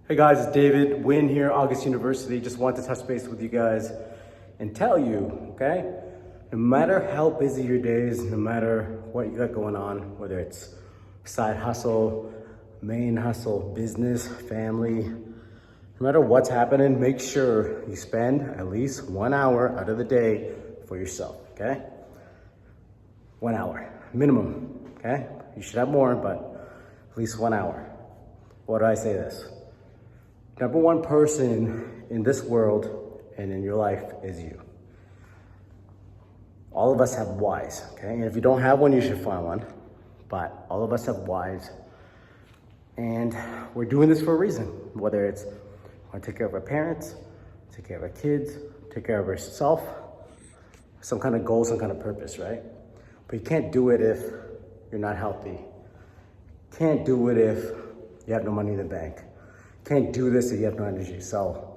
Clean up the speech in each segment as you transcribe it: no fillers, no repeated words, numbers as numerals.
Hey guys, it's David Wynn here, August University. Just wanted to touch base with you guys and tell you, okay? No matter how busy your day is, no matter what you got going on, whether it's side hustle, main hustle, business, family, no matter what's happening, make sure you spend at least 1 hour out of the day for yourself, okay? 1 hour, minimum, okay? You should have more, but at least 1 hour. Why do I say this? Number one person in this world and in your life is you. All of us have whys, okay? And if you don't have one, you should find one. But all of us have whys. And we're doing this for a reason. Whether it's want to take care of our parents, take care of our kids, take care of ourselves, some kind of goal, some kind of purpose, right? But you can't do it if you're not healthy. Can't do it if you have no money in the bank. Can't do this if you have no energy. So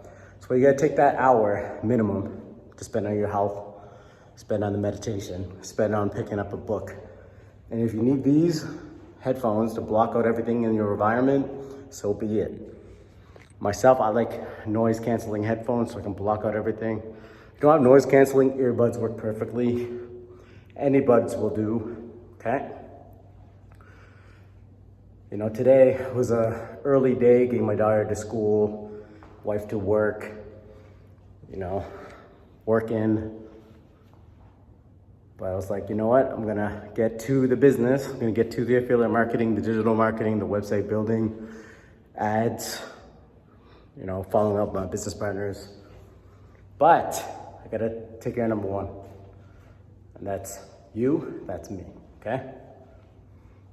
you gotta take that hour minimum to spend on your health, spend on the meditation, spend on picking up a book. And if you need these headphones to block out everything in your environment, so be it. Myself, I like noise canceling headphones so I can block out everything. If you don't have noise canceling, earbuds work perfectly. Any buds will do, okay? You know, today was a early day, getting my daughter to school, wife to work, you know, working. But I was like, you know what? I'm gonna get to the business. I'm gonna get to the affiliate marketing, the digital marketing, the website building, ads, you know, following up my business partners. But I gotta take care of number one. And that's you, that's me, okay?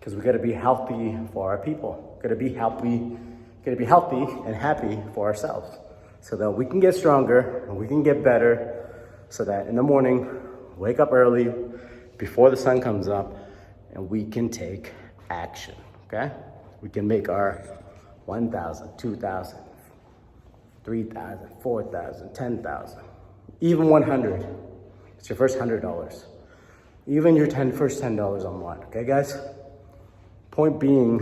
Because we gotta be healthy for our people. Gotta be healthy and happy for ourselves. So that we can get stronger and we can get better. So that in the morning, wake up early before the sun comes up and we can take action, okay? We can make our 1,000, 2,000, 3,000, 4,000, 10,000, even 100. It's your first $100. Even your first $10 on one, okay guys? Point being,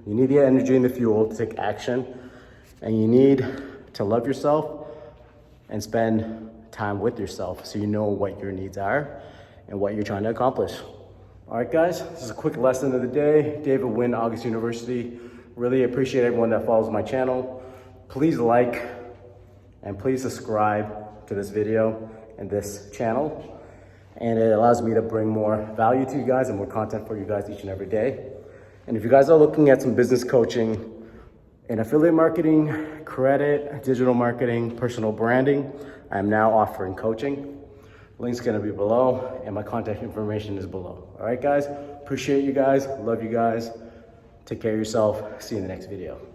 you need the energy and the fuel to take action, and you need to love yourself and spend time with yourself so you know what your needs are and what you're trying to accomplish. All right, guys, this is a quick lesson of the day. David Wynn, August University. Really appreciate everyone that follows my channel. Please like and please subscribe to this video and this channel. And it allows me to bring more value to you guys and more content for you guys each and every day. And if you guys are looking at some business coaching in affiliate marketing, credit, digital marketing, personal branding, I'm now offering coaching. Link's gonna be below and my contact information is below. All right, guys, appreciate you guys, love you guys. Take care of yourself. See you in the next video.